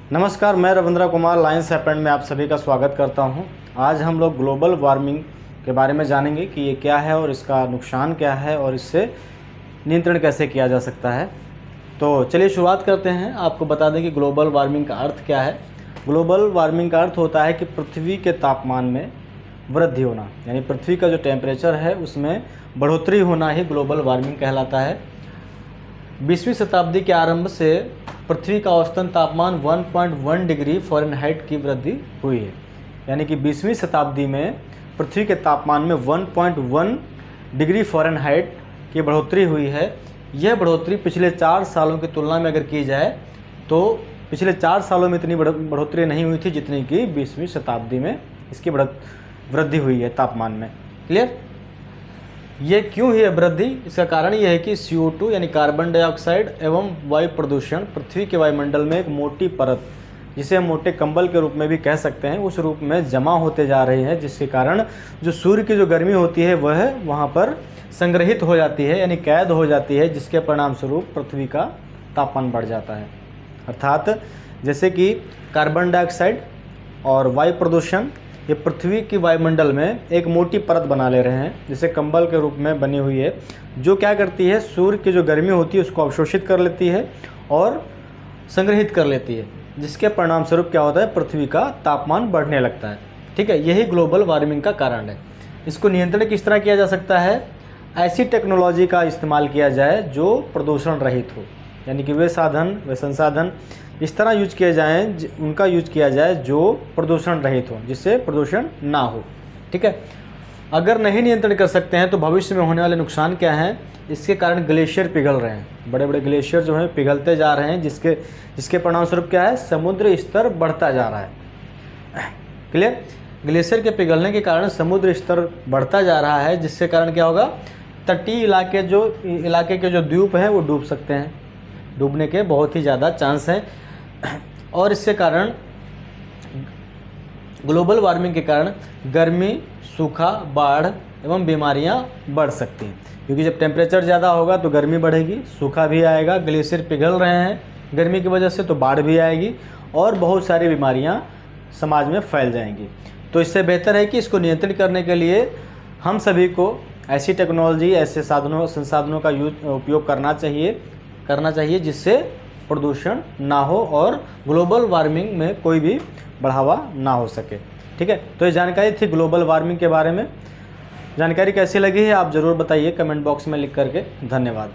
नमस्कार, मैं Ravindra Kumar Lions happened में आप सभी का स्वागत करता हूं। आज हम लोग ग्लोबल वार्मिंग के बारे में जानेंगे कि ये क्या है और इसका नुकसान क्या है और इससे नियंत्रण कैसे किया जा सकता है। तो चलिए शुरुआत करते हैं। आपको बता दें कि ग्लोबल वार्मिंग का अर्थ क्या है। ग्लोबल वार्मिंग का अर्थ होता है कि पृथ्वी के तापमान में वृद्धि होना, यानी पृथ्वी का जो टेम्परेचर है उसमें बढ़ोतरी होना ही ग्लोबल वार्मिंग कहलाता है। 20वीं शताब्दी के आरंभ से पृथ्वी का औसतन तापमान 1.1 डिग्री फ़ारेनहाइट की वृद्धि हुई है, यानी कि 20वीं शताब्दी में पृथ्वी के तापमान में 1.1 डिग्री फ़ारेनहाइट की बढ़ोतरी हुई है। यह बढ़ोतरी पिछले 4 सालों की तुलना में अगर की जाए तो पिछले 4 सालों में इतनी बढ़ोतरी नहीं हुई थी जितनी कि 20वीं शताब्दी में इसकी वृद्धि हुई है तापमान में। क्लियर? ये क्यों हुई है वृद्धि? इसका कारण यह है कि CO2 यानी कार्बन डाइऑक्साइड एवं वायु प्रदूषण पृथ्वी के वायुमंडल में एक मोटी परत, जिसे हम मोटे कंबल के रूप में भी कह सकते हैं, उस रूप में जमा होते जा रही है, जिसके कारण जो सूर्य की जो गर्मी होती है वह वहाँ पर संग्रहित हो जाती है, यानी कैद हो जाती है, जिसके परिणाम स्वरूप पृथ्वी का तापमान बढ़ जाता है। अर्थात जैसे कि कार्बन डाइऑक्साइड और वायु प्रदूषण ये पृथ्वी की वायुमंडल में एक मोटी परत बना ले रहे हैं, जिसे कंबल के रूप में बनी हुई है, जो क्या करती है, सूर्य की जो गर्मी होती है उसको अवशोषित कर लेती है और संग्रहित कर लेती है, जिसके परिणाम स्वरूप क्या होता है, पृथ्वी का तापमान बढ़ने लगता है। ठीक है, यही ग्लोबल वार्मिंग का कारण है। इसको नियंत्रण किस तरह किया जा सकता है? ऐसी टेक्नोलॉजी का इस्तेमाल किया जाए जो प्रदूषण रहित हो, यानी कि वे संसाधन इस तरह यूज किए जाएँ, उनका यूज किया जाए जो प्रदूषण रहित हो, जिससे प्रदूषण ना हो। ठीक है, अगर नहीं नियंत्रण कर सकते हैं तो भविष्य में होने वाले नुकसान क्या हैं? इसके कारण ग्लेशियर पिघल रहे हैं, बड़े बड़े ग्लेशियर जो हैं पिघलते जा रहे हैं, जिसके परिणाम स्वरूप क्या है, समुद्र स्तर बढ़ता जा रहा है। क्लियर? ग्लेशियर के पिघलने के कारण समुद्र स्तर बढ़ता जा रहा है, जिसके कारण क्या होगा, तटीय इलाके के जो द्वीप हैं वो डूब सकते हैं, डूबने के बहुत ही ज़्यादा चांस हैं। और इसके कारण ग्लोबल वार्मिंग के कारण गर्मी, सूखा, बाढ़ एवं बीमारियां बढ़ सकती हैं, क्योंकि जब टेम्परेचर ज़्यादा होगा तो गर्मी बढ़ेगी, सूखा भी आएगा, ग्लेशियर पिघल रहे हैं गर्मी की वजह से तो बाढ़ भी आएगी और बहुत सारी बीमारियां समाज में फैल जाएंगी। तो इससे बेहतर है कि इसको नियंत्रित करने के लिए हम सभी को ऐसी टेक्नोलॉजी, ऐसे संसाधनों का उपयोग करना चाहिए जिससे प्रदूषण ना हो और ग्लोबल वार्मिंग में कोई भी बढ़ावा ना हो सके। ठीक है, तो ये जानकारी थी ग्लोबल वार्मिंग के बारे में। जानकारी कैसी लगी है आप ज़रूर बताइए कमेंट बॉक्स में लिख करके। धन्यवाद।